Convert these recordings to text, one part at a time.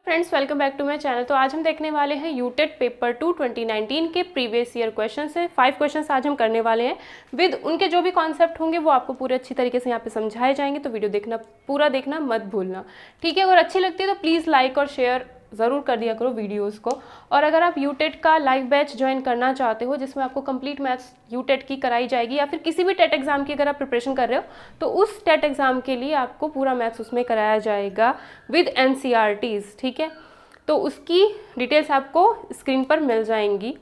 Friends, welcome back to my channel. तो आज हम देखने वाले हैं यूटेट पेपर 2 2019 के प्रीवियस ईयर क्वेश्चन है। 5 क्वेश्चंस आज हम करने वाले हैं विद उनके जो भी कॉन्सेप्ट होंगे वो आपको पूरे अच्छी तरीके से यहाँ पे समझाए जाएंगे। तो वीडियो देखना, पूरा देखना मत भूलना, ठीक है। अगर अच्छी लगती है तो प्लीज़ लाइक और शेयर ज़रूर कर दिया करो वीडियोस को। और अगर आप यूटेट का लाइव बैच ज्वाइन करना चाहते हो जिसमें आपको कंप्लीट मैथ्स यूटेट की कराई जाएगी, या फिर किसी भी टेट एग्जाम की अगर आप प्रिपरेशन कर रहे हो तो उस टेट एग्जाम के लिए आपको पूरा मैथ्स उसमें कराया जाएगा विद एनसीईआरटीज़, ठीक है। तो उसकी डिटेल्स आपको स्क्रीन पर मिल जाएंगी।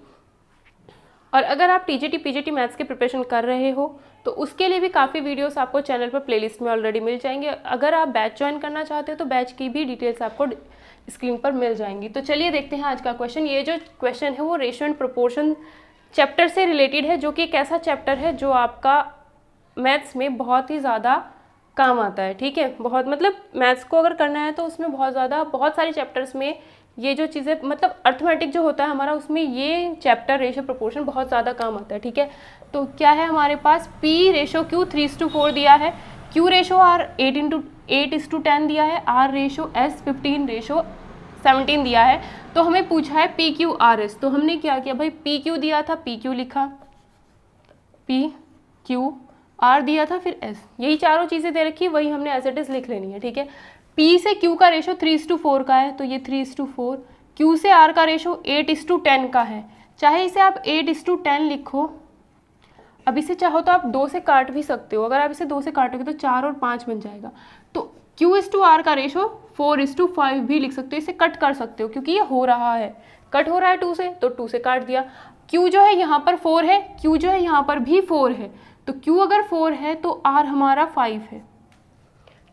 और अगर आप टीजीटी पीजीटी मैथ्स की प्रिपरेशन कर रहे हो तो उसके लिए भी काफ़ी वीडियोस आपको चैनल पर प्लेलिस्ट में ऑलरेडी मिल जाएंगे। अगर आप बैच ज्वाइन करना चाहते हो तो बैच की भी डिटेल्स आपको स्क्रीन पर मिल जाएंगी। तो चलिए देखते हैं आज का क्वेश्चन। ये जो क्वेश्चन है वो रेशियो एंड प्रोपोर्शन चैप्टर से रिलेटेड है, जो कि एक ऐसा चैप्टर है जो आपका मैथ्स में बहुत ही ज़्यादा काम आता है, ठीक है। बहुत मतलब मैथ्स को अगर करना है तो उसमें बहुत सारे चैप्टर्स में ये जो चीज़ें, मतलब अर्थमेटिक जो होता है हमारा, उसमें ये चैप्टर रेशियो प्रोपोर्शन बहुत ज़्यादा काम आता है, ठीक है। तो क्या है हमारे पास, P रेशो Q 3:4 दिया है, Q रेशो R 8:10 दिया है, R रेशो S 15:17 दिया है। तो हमें पूछा है PQRS। तो हमने क्या किया भाई, PQ दिया था PQ लिखा, PQR दिया था फिर S, यही चारों चीज़ें दे रखी, वही हमने एज इट इज़ लिख लेनी है, ठीक है। P से Q का रेशो 3:4 का है तो ये 3:4, Q से R का रेशो 8:10 का है, चाहे इसे आप 8:10 लिखो। अब इसे चाहो तो आप 2 से काट भी सकते हो, अगर आप इसे 2 से काटोगे तो 4 और 5 बन जाएगा। तो Q/R का रेशो 4:5 भी लिख सकते हो, इसे कट कर सकते हो क्योंकि ये हो रहा है, कट हो रहा है 2 से, तो 2 से काट दिया। Q जो है यहाँ पर 4 है, Q जो है यहाँ पर भी 4 है, तो Q अगर 4 है तो R हमारा 5 है,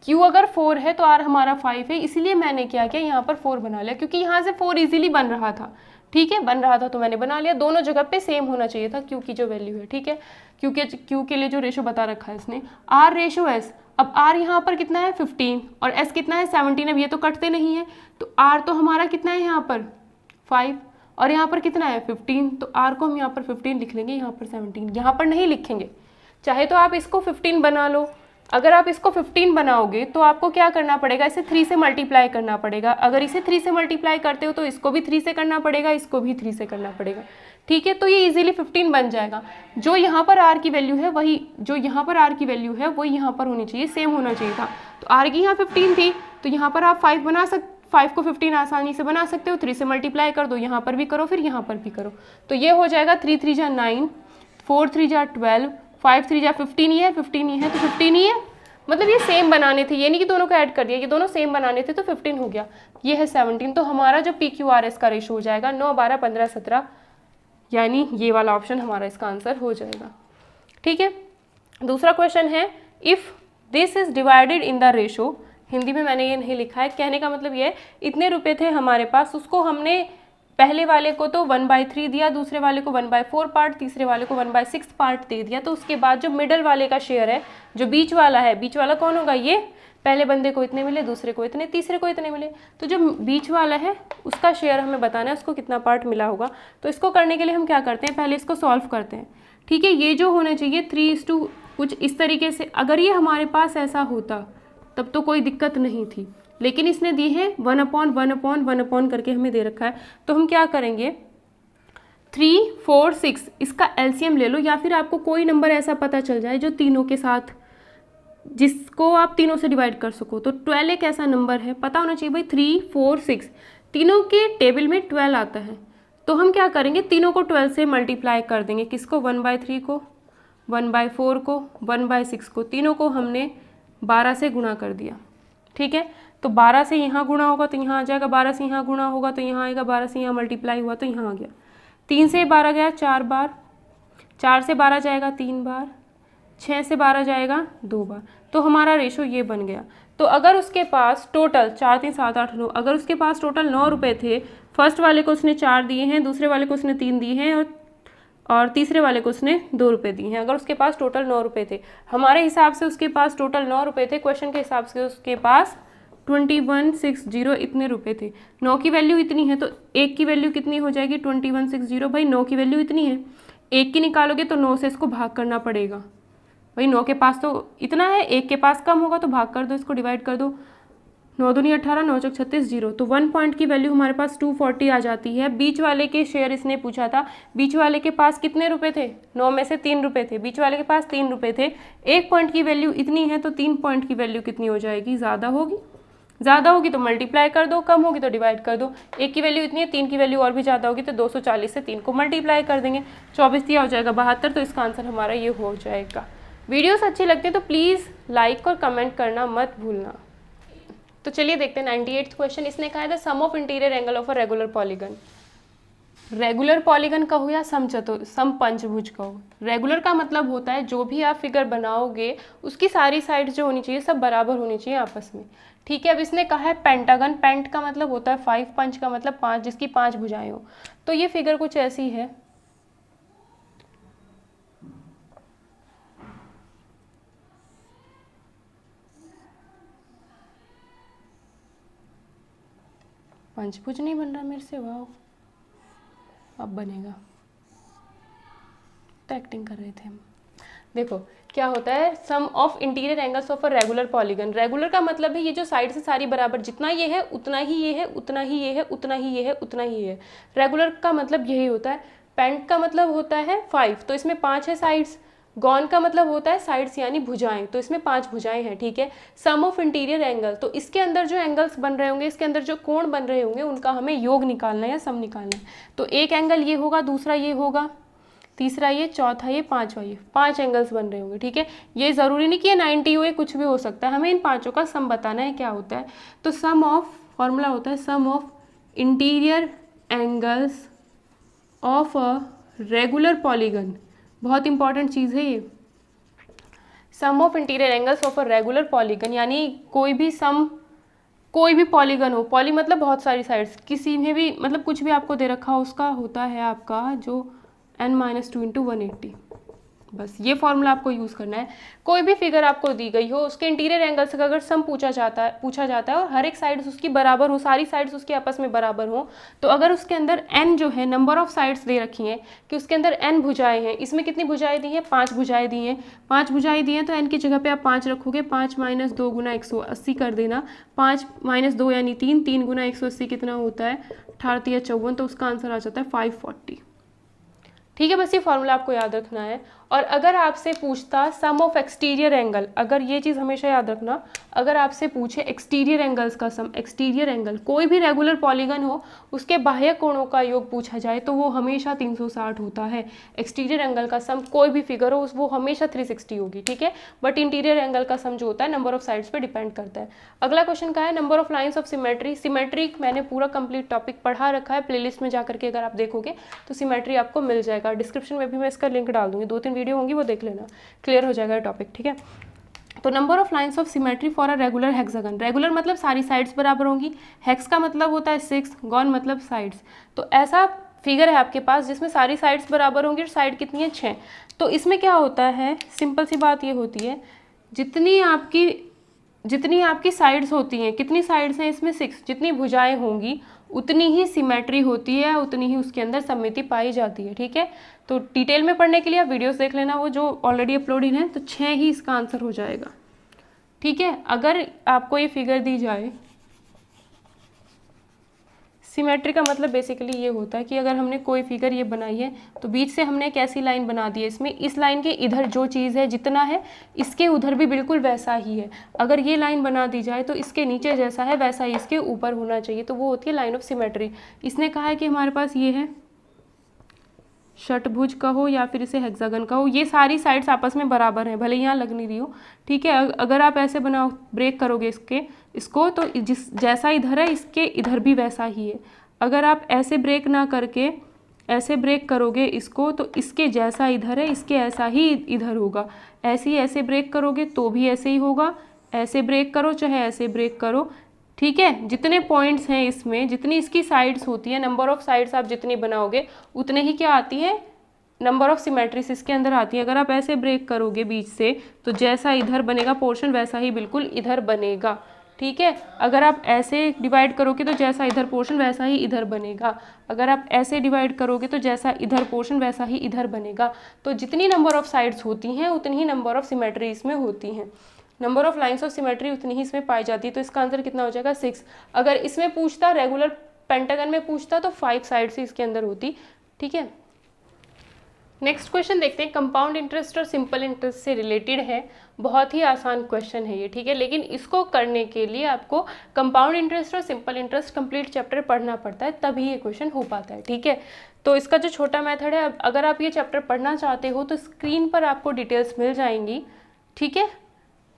Q अगर 4 है तो R हमारा 5 है। इसलिए मैंने क्या किया, यहाँ पर 4 बना लिया क्योंकि यहाँ से 4 इजीली बन रहा था, ठीक है, बन रहा था तो मैंने बना लिया। दोनों जगह पे सेम होना चाहिए था Q की जो वैल्यू है, ठीक है। Q के लिए जो रेशो बता रखा है इसने, R रेशो S। अब R यहाँ पर कितना है 15 और S कितना है 17। अब ये तो कटते नहीं है, तो R तो हमारा कितना है यहाँ पर 5 और यहाँ पर कितना है 15, तो R को हम यहाँ पर 15 लिख लेंगे, यहाँ पर 17 यहाँ पर नहीं लिखेंगे। चाहे तो आप इसको 15 बना लो, अगर आप इसको 15 बनाओगे तो आपको क्या करना पड़ेगा, इसे 3 से मल्टीप्लाई करना पड़ेगा। अगर इसे 3 से मल्टीप्लाई करते हो तो इसको भी 3 से करना पड़ेगा, इसको भी 3 से करना पड़ेगा, ठीक है। तो ये इजीली 15 बन जाएगा। जो यहाँ पर R की वैल्यू है वही, जो यहाँ पर R की वैल्यू है वही यहाँ पर होनी चाहिए, सेम होना चाहिए था। तो R की यहाँ 15 थी तो यहाँ पर आप 5 को 15 आसानी से बना सकते हो, 3 से मल्टीप्लाई कर दो, यहाँ पर भी करो फिर यहाँ पर भी करो, तो ये हो जाएगा 3 3 जा 9, 4 3 जा 12, 5 3 जा 15, ये है 15 ही है तो 15 ही है। मतलब ये सेम बनाने थे, ये नहीं कि दोनों को ऐड कर दिया, ये दोनों सेम बनाने थे तो 15 हो गया। ये है 17, तो हमारा जो PQRS का रेशो हो जाएगा 9 12 15 17, यानी ये वाला ऑप्शन हमारा इसका आंसर हो जाएगा, ठीक है। दूसरा क्वेश्चन है, if this is divided in the ratio, Hindi में मैंने ये नहीं लिखा है, कहने का मतलब ये है इतने रुपए थे हमारे पास, उसको हमने पहले वाले को तो 1/3 दिया, दूसरे वाले को 1/4 पार्ट, तीसरे वाले को 1/6 पार्ट दे दिया। तो उसके बाद जो मिडल वाले का शेयर है, जो बीच वाला है, बीच वाला कौन होगा, ये पहले बंदे को इतने मिले, दूसरे को इतने, तीसरे को इतने मिले, तो जो बीच वाला है उसका शेयर हमें बताना है, उसको कितना पार्ट मिला होगा। तो इसको करने के लिए हम क्या करते हैं, पहले इसको सॉल्व करते हैं, ठीक है। ये जो होना चाहिए 3:, कुछ इस तरीके से, अगर ये हमारे पास ऐसा होता तब तो कोई दिक्कत नहीं थी, लेकिन इसने दी है 1/1/1 करके हमें दे रखा है। तो हम क्या करेंगे, 3 4 6 इसका एलसीएम ले लो, या फिर आपको कोई नंबर ऐसा पता चल जाए जो तीनों के साथ, जिसको आप तीनों से डिवाइड कर सको। तो 12 एक ऐसा नंबर है, पता होना चाहिए भाई 3 4 6 तीनों के टेबल में 12 आता है। तो हम क्या करेंगे, तीनों को 12 से मल्टीप्लाई कर देंगे, किसको, 1/3 को, 1/4 को, 1/6 को, तीनों को हमने 12 से गुणा कर दिया, ठीक है। तो 12 से यहाँ गुणा होगा तो यहाँ आ जाएगा, 12 से यहाँ गुणा होगा तो यहाँ आएगा, 12 से यहाँ मल्टीप्लाई हुआ तो यहाँ आ गया। 3 से 12 गया 4 बार, 4 से 12 जाएगा 3 बार, 6 से 12 जाएगा 2 बार, तो हमारा रेशो ये बन गया। तो अगर उसके पास टोटल 4 3 7 8 9, अगर उसके पास टोटल 9 रुपये थे, फर्स्ट वाले को उसने 4 दिए हैं, दूसरे वाले को उसने 3 दिए हैं और तीसरे वाले को उसने 2 रुपये दिए हैं, अगर उसके पास टोटल 9 रुपये थे, हमारे हिसाब से उसके पास टोटल 9 रुपये थे, क्वेश्चन के हिसाब से उसके पास 2160 इतने रुपए थे। 9 की वैल्यू इतनी है तो 1 की वैल्यू कितनी हो जाएगी, 2160। भाई 9 की वैल्यू इतनी है, 1 की निकालोगे तो 9 से इसको भाग करना पड़ेगा। भाई 9 के पास तो इतना है, 1 के पास कम होगा तो भाग कर दो, इसको डिवाइड कर दो। 9 दूनी 18, 9 चौक 36, 0। तो 1 पॉइंट की वैल्यू हमारे पास 240 आ जाती है। बीच वाले के शेयर इसने पूछा था, बीच वाले के पास कितने रुपए थे? 9 में से 3 रुपए थे, बीच वाले के पास 3 रुपए थे। 1 पॉइंट की वैल्यू इतनी है तो 3 पॉइंट की वैल्यू कितनी हो जाएगी? ज़्यादा होगी। ज़्यादा होगी तो मल्टीप्लाई कर दो, कम होगी तो डिवाइड कर दो। 1 की वैल्यू इतनी है, 3 की वैल्यू और भी ज़्यादा होगी तो 240 से 3 को मल्टीप्लाई कर देंगे। 24 दिया हो जाएगा 72, तो इसका आंसर हमारा ये हो जाएगा। वीडियोस अच्छी लगती है तो प्लीज़ लाइक और कमेंट करना मत भूलना। तो चलिए देखते हैं 98th क्वेश्चन। इसने कहा है the sum of interior angle of a regular polygon. Regular polygon कहो या सम पंचभुज कहो, रेगुलर का मतलब होता है जो भी आप फिगर बनाओगे उसकी सारी साइड्स जो होनी चाहिए सब बराबर होनी चाहिए आपस में। ठीक है, अब इसने कहा है पेंटागन, पेंट का मतलब होता है 5, पंच का मतलब 5, जिसकी 5 भुजाएं हो। तो ये फिगर कुछ ऐसी है। पंचभुज नहीं बन रहा मेरे से, वाह अब बनेगा, तो एक्टिंग कर रहे थे हम। देखो क्या होता है, sum of interior angles of a regular polygon. Regular का मतलब है ये जो साइड से सारी बराबर, जितना ये है उतना ही ये है, उतना ही ये है, उतना ही ये है, उतना ही ये है। रेगुलर का मतलब यही होता है। पेंट का मतलब होता है 5, तो इसमें 5 है साइड्स। गॉन का मतलब होता है साइड्स यानी भुजाएं, तो इसमें 5 भुजाएं हैं। ठीक है, सम ऑफ इंटीरियर एंगल, तो इसके अंदर जो एंगल्स बन रहे होंगे, इसके अंदर जो कोण बन रहे होंगे उनका हमें योग निकालना है या सम निकालना है। तो एक एंगल ये होगा, दूसरा ये होगा, तीसरा ये, चौथा ये, पांचवा ये, 5 एंगल्स बन रहे होंगे। ठीक है, ये ज़रूरी नहीं कि ये 90 हो, ये कुछ भी हो सकता है, हमें इन पांचों का सम बताना है क्या होता है। तो सम ऑफ, फॉर्मूला होता है sum of interior angles of a regular polygon. बहुत इंपॉर्टेंट चीज़ है ये, sum of interior angles of a regular polygon, यानी कोई भी पॉलीगन हो, पॉली मतलब बहुत सारी साइड्स, किसी में भी मतलब कुछ भी आपको दे रखा हो उसका होता है आपका जो n-2 × 180। बस ये फॉर्मूला आपको यूज़ करना है। कोई भी फिगर आपको दी गई हो उसके इंटीरियर एंगल से अगर सम पूछा जाता है और हर एक साइड्स उसकी बराबर हो, सारी साइड्स उसकी आपस में बराबर हो, तो अगर उसके अंदर n जो है नंबर ऑफ साइड्स दे रखी हैं कि उसके अंदर n भुजाएं हैं, इसमें कितनी भुजाएं दी हैं? 5 भुजाएं दी हैं। 5 भुजाएं दी हैं तो n की जगह पे आप 5 रखोगे, 5 - 2 × 180 कर देना। 5 - 2 यानी 3, 3 × 180 कितना होता है? 18 या 54, तो उसका आंसर आ जाता है 540। ठीक है, बस ये फॉर्मूला आपको याद रखना है। और अगर आपसे पूछता सम ऑफ एक्सटीरियर एंगल, अगर ये चीज़ हमेशा याद रखना, अगर आपसे पूछे एक्सटीरियर एंगल्स का सम, एक्सटीरियर एंगल कोई भी रेगुलर पॉलीगन हो उसके बाह्य कोणों का योग पूछा जाए तो वो हमेशा 360 होता है। एक्सटीरियर एंगल का सम कोई भी फिगर हो वो हमेशा 360 होगी। ठीक है, बट इंटीरियर एंगल का सम जो होता है नंबर ऑफ साइड्स पे डिपेंड करता है। अगला क्वेश्चन का है number of lines of symmetry. Symmetry मैंने पूरा कंप्लीट टॉपिक पढ़ा रखा है, प्लेलिस्ट में जाकर के अगर आप देखोगे तो सिमेट्री आपको मिल जाएगा। डिस्क्रिप्शन में भी मैं इसका लिंक डाल दूंगी, 2-3 वीडियो होंगी वो देख लेना, क्लियर हो जाएगा टॉपिक। ठीक है, तो number of lines of symmetry for a regular hexagon. Regular मतलब सारी साइड्स बराबर होंगी, हेक्स का मतलब होता है 6, गॉन मतलब साइड्स। तो ऐसा फिगर है आपके पास जिसमें सारी साइड्स बराबर होंगी और साइड कितनी है? 6। तो इसमें क्या होता है, सिंपल सी बात ये होती है, जितनी आपकी साइड्स होती हैं, कितनी साइड्स हैं इसमें? 6। जितनी भुजाएं होंगी उतनी ही सिमेट्री होती है, उतनी ही उसके अंदर सममिति पाई जाती है। ठीक है, तो डिटेल में पढ़ने के लिए आप वीडियोस देख लेना वो जो ऑलरेडी अपलोडेड है। तो 6 ही इसका आंसर हो जाएगा। ठीक है, अगर आपको ये फिगर दी जाए, सिमेट्री का मतलब बेसिकली ये होता है कि अगर हमने कोई फिगर ये बनाई है तो बीच से हमने एक ऐसी लाइन बना दी है, इसमें इस लाइन के इधर जो चीज़ है जितना है इसके उधर भी बिल्कुल वैसा ही है। अगर ये लाइन बना दी जाए तो इसके नीचे जैसा है वैसा ही इसके ऊपर होना चाहिए, तो वो होती है लाइन ऑफ सिमेट्री। इसने कहा है कि हमारे पास ये है षटभुज कहो या फिर इसे हेक्सागन कहो, ये सारी साइड्स आपस में बराबर हैं, भले यहाँ लग नहीं रही हो। ठीक है, अगर आप ऐसे बनाओ, ब्रेक करोगे इसको तो जैसा इधर है इसके इधर भी वैसा ही है। अगर आप ऐसे ब्रेक ना करके ऐसे ब्रेक करोगे इसको तो इसके जैसा इधर है इसके ऐसा ही इधर होगा। ऐसे ब्रेक करोगे तो भी ऐसे ही होगा, ऐसे ब्रेक करो चाहे ऐसे ब्रेक करो। ठीक है, जितने पॉइंट्स हैं इसमें, जितनी इसकी साइड्स होती है, नंबर ऑफ साइड्स आप जितनी बनाओगे उतने ही क्या आती है? नंबर ऑफ सिमेट्रीज इसके अंदर आती है। अगर आप ऐसे ब्रेक करोगे बीच से तो जैसा इधर बनेगा पोर्शन वैसा ही बिल्कुल इधर बनेगा। ठीक है, अगर आप ऐसे डिवाइड करोगे तो जैसा इधर पोर्शन वैसा ही इधर बनेगा। अगर आप ऐसे डिवाइड करोगे तो जैसा इधर पोर्शन वैसा ही इधर बनेगा। तो जितनी नंबर ऑफ साइड्स होती हैं उतनी ही नंबर ऑफ सिमेट्री इसमें होती हैं। Number of lines of symmetry उतनी ही इसमें पाई जाती है, तो इसका आंसर कितना हो जाएगा 6। अगर इसमें पूछता रेगुलर पेंटागन में पूछता तो 5 साइड्स इसके अंदर होती, ठीक है। नेक्स्ट क्वेश्चन देखते हैं, कंपाउंड इंटरेस्ट और सिंपल इंटरेस्ट से रिलेटेड है, बहुत ही आसान क्वेश्चन है ये, ठीक है। लेकिन इसको करने के लिए आपको कंपाउंड इंटरेस्ट और सिंपल इंटरेस्ट कंप्लीट चैप्टर पढ़ना पड़ता है, तभी ये क्वेश्चन हो पाता है, ठीक है। तो इसका जो छोटा मेथड है, अगर आप ये चैप्टर पढ़ना चाहते हो तो स्क्रीन पर आपको डिटेल्स मिल जाएंगी, ठीक है।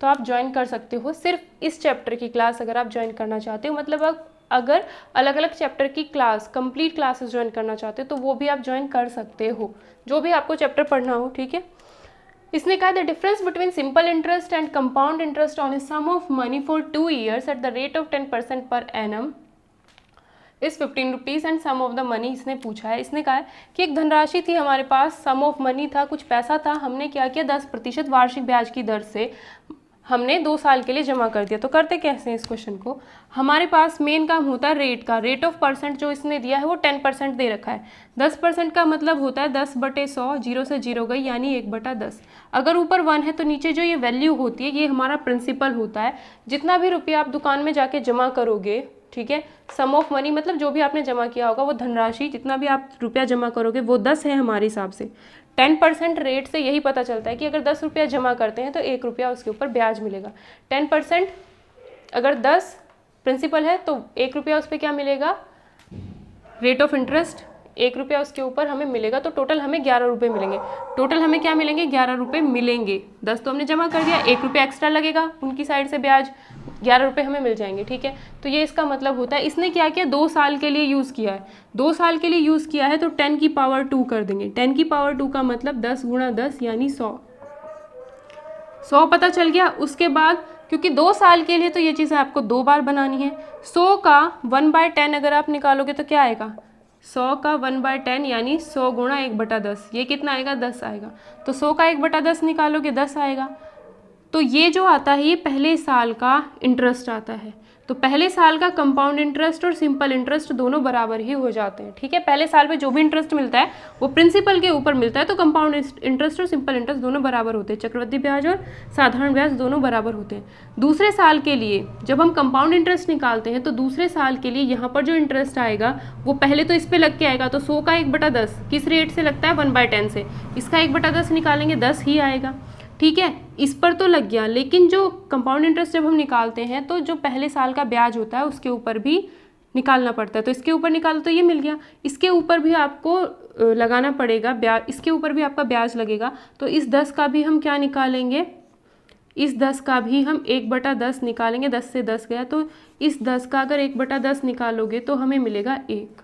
तो आप ज्वाइन कर सकते हो सिर्फ इस चैप्टर की क्लास अगर आप ज्वाइन करना चाहते हो, मतलब आप अगर अलग अलग चैप्टर की क्लास कंप्लीट क्लासेस ज्वाइन करना चाहते हो तो वो भी आप ज्वाइन कर सकते हो, जो भी आपको चैप्टर पढ़ना हो, ठीक है। इसने कहा the difference between simple interest and compound interest on a sum of money for 2 years at the rate of 10% per annum is 15 rupees and sum of the money इसने पूछा है। इसने कहा है कि एक धनराशि थी हमारे पास, सम ऑफ मनी था, कुछ पैसा था, हमने क्या किया 10% वार्षिक ब्याज की दर से हमने 2 साल के लिए जमा कर दिया। तो करते कैसे हैं इस क्वेश्चन को, हमारे पास मेन काम होता है रेट का, रेट ऑफ परसेंट जो इसने दिया है वो 10% दे रखा है। 10% का मतलब होता है 10/100, 0 से 0 गई यानी 1/10। अगर ऊपर 1 है तो नीचे जो ये वैल्यू होती है ये हमारा प्रिंसिपल होता है। जितना भी रुपया आप दुकान में जाके जमा करोगे, ठीक है, सम ऑफ मनी मतलब जो भी आपने जमा किया होगा वो धनराशि, जितना भी आप रुपया जमा करोगे वो 10 है हमारे हिसाब से। 10% रेट से यही पता चलता है कि अगर 10 रुपया जमा करते हैं तो 1 रुपया उसके ऊपर ब्याज मिलेगा। 10% अगर 10 प्रिंसिपल है तो 1 रुपया उस पर क्या मिलेगा, रेट ऑफ इंटरेस्ट 1 रुपया उसके ऊपर हमें मिलेगा, तो टोटल हमें 11 रुपये मिलेंगे। टोटल हमें क्या मिलेंगे, 11 रुपये मिलेंगे। 10 तो हमने जमा कर दिया, 1 रुपया एक्स्ट्रा लगेगा उनकी साइड से ब्याज, 11 रुपये हमें मिल जाएंगे, ठीक है। तो ये इसका मतलब होता है। इसने क्या किया, 2 साल के लिए यूज़ किया है, 2 साल के लिए यूज़ किया है तो 10 की पावर 2 कर देंगे। 10 की पावर 2 का मतलब 10 × 10 यानी 100 पता चल गया। उसके बाद क्योंकि 2 साल के लिए तो ये चीज़ें आपको 2 बार बनानी है। 100 का 1/10 अगर आप निकालोगे तो क्या आएगा, 100 का 1/10 यानी 100 × 1/10, ये कितना आएगा 10 आएगा। तो 100 का 1/10 निकालोगे 10 आएगा। तो ये जो आता है ये पहले साल का इंटरेस्ट आता है। तो पहले साल का कंपाउंड इंटरेस्ट और सिंपल इंटरेस्ट दोनों बराबर ही हो जाते हैं, ठीक है। पहले साल में जो भी इंटरेस्ट मिलता है वो प्रिंसिपल के ऊपर मिलता है, तो कंपाउंड इंटरेस्ट और सिंपल इंटरेस्ट दोनों बराबर होते हैं। चक्रवृद्धि ब्याज और साधारण ब्याज दोनों बराबर होते हैं। दूसरे साल के लिए जब हम कंपाउंड इंटरेस्ट निकालते हैं तो दूसरे साल के लिए यहाँ पर जो इंटरेस्ट आएगा वो पहले तो इस पर लग के आएगा। तो 100 का 1/10 किस रेट से लगता है, 1/10 से, इसका 1/10 निकालेंगे 10 ही आएगा, ठीक है। इस पर तो लग गया, लेकिन जो कंपाउंड इंटरेस्ट जब हम निकालते हैं तो जो पहले साल का ब्याज होता है उसके ऊपर भी निकालना पड़ता है। तो इसके ऊपर निकालो तो ये मिल गया, इसके ऊपर भी आपको लगाना पड़ेगा ब्याज, इसके ऊपर भी आपका ब्याज लगेगा। तो इस 10 का भी हम क्या निकालेंगे, इस 10 का भी हम 1/10 निकालेंगे। 10 से 10 गया, तो इस 10 का अगर 1/10 निकालोगे तो हमें मिलेगा 1,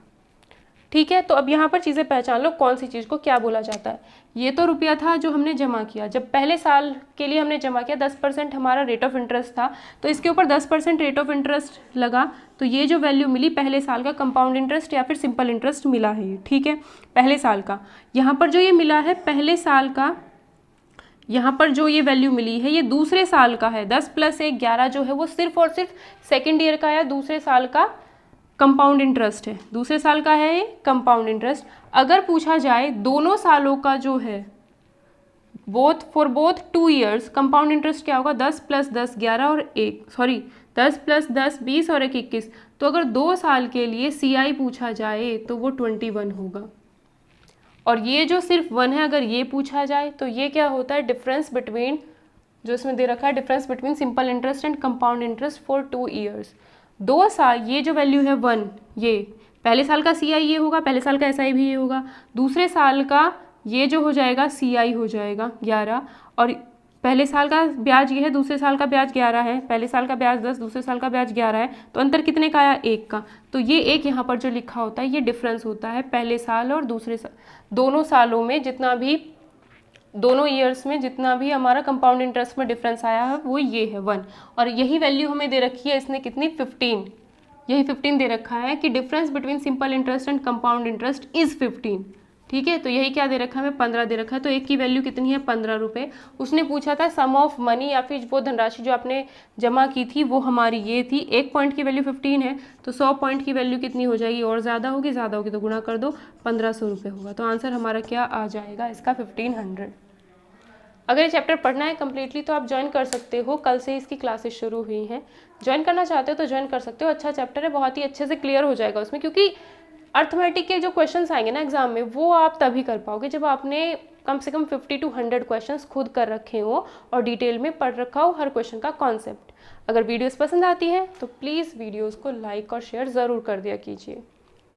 ठीक है। तो अब यहाँ पर चीज़ें पहचान लो कौन सी चीज़ को क्या बोला जाता है। ये तो रुपया था जो हमने जमा किया, जब पहले साल के लिए हमने जमा किया 10% हमारा रेट ऑफ इंटरेस्ट था, तो इसके ऊपर 10% रेट ऑफ इंटरेस्ट लगा, तो ये जो वैल्यू मिली पहले साल का कंपाउंड इंटरेस्ट या फिर सिंपल इंटरेस्ट मिला है ये, ठीक है, पहले साल का। यहाँ पर जो ये मिला है पहले साल का, यहाँ पर जो ये वैल्यू मिली है ये दूसरे साल का है। 10 + 1 11 जो है वो सिर्फ और सिर्फ सेकेंड ईयर का या दूसरे साल का कंपाउंड इंटरेस्ट है, दूसरे साल का है ये कंपाउंड इंटरेस्ट। अगर पूछा जाए दोनों सालों का जो है for both 2 years compound interest क्या होगा, 10 + 10 11 और 10 + 10 20 और 1 21। तो अगर 2 साल के लिए CI पूछा जाए तो वो 21 होगा। और ये जो सिर्फ 1 है अगर ये पूछा जाए तो ये क्या होता है, डिफरेंस बिटवीन, जो इसमें दे रखा है difference between simple interest and compound interest for 2 years। 2 साल, ये जो वैल्यू है 1, ये पहले साल का CI ये होगा, पहले साल का SI भी ये होगा, दूसरे साल का ये जो हो जाएगा CI हो जाएगा 11, और पहले साल का ब्याज ये है, दूसरे साल का ब्याज 11 है, पहले साल का ब्याज 10, दूसरे साल का ब्याज 11 है, तो अंतर कितने का आया, 1 का। तो ये 1 यहाँ पर जो लिखा होता है ये डिफरेंस होता है पहले साल और दूसरे साल, दोनों सालों में जितना भी, दोनों ईयर्स में जितना भी हमारा कंपाउंड इंटरेस्ट में डिफरेंस आया है वो ये है 1। और यही वैल्यू हमें दे रखी है इसने कितनी, 15, यही 15 दे रखा है कि difference between simple interest and compound interest is 15, ठीक है। तो यही क्या दे रखा है, हमें 15 दे रखा है। तो 1 की वैल्यू कितनी है, 15 रुपये। उसने पूछा था सम ऑफ मनी या फिर वो धनराशि जो आपने जमा की थी वो हमारी ये थी। 1 पॉइंट की वैल्यू 15 है, तो 100 पॉइंट की वैल्यू कितनी हो जाएगी, और ज़्यादा होगी तो गुणा कर दो, 1500 रुपये होगा। तो आंसर हमारा क्या आ जाएगा इसका, 1500। अगर ये चैप्टर पढ़ना है कम्प्लीटली तो आप ज्वाइन कर सकते हो, कल से इसकी क्लासेस शुरू हुई हैं। ज्वाइन करना चाहते हो तो ज्वाइन कर सकते हो, अच्छा चैप्टर है, बहुत ही अच्छे से क्लियर हो जाएगा उसमें, क्योंकि अर्थमेटिक के जो क्वेश्चंस आएंगे ना एग्जाम में वो आप तभी कर पाओगे जब आपने कम से कम 50 to 100 क्वेश्चंस खुद कर रखे हो और डिटेल में पढ़ रखा हो हर क्वेश्चन का कॉन्सेप्ट। अगर वीडियोस पसंद आती है तो प्लीज़ वीडियोस को लाइक और शेयर ज़रूर कर दिया कीजिए।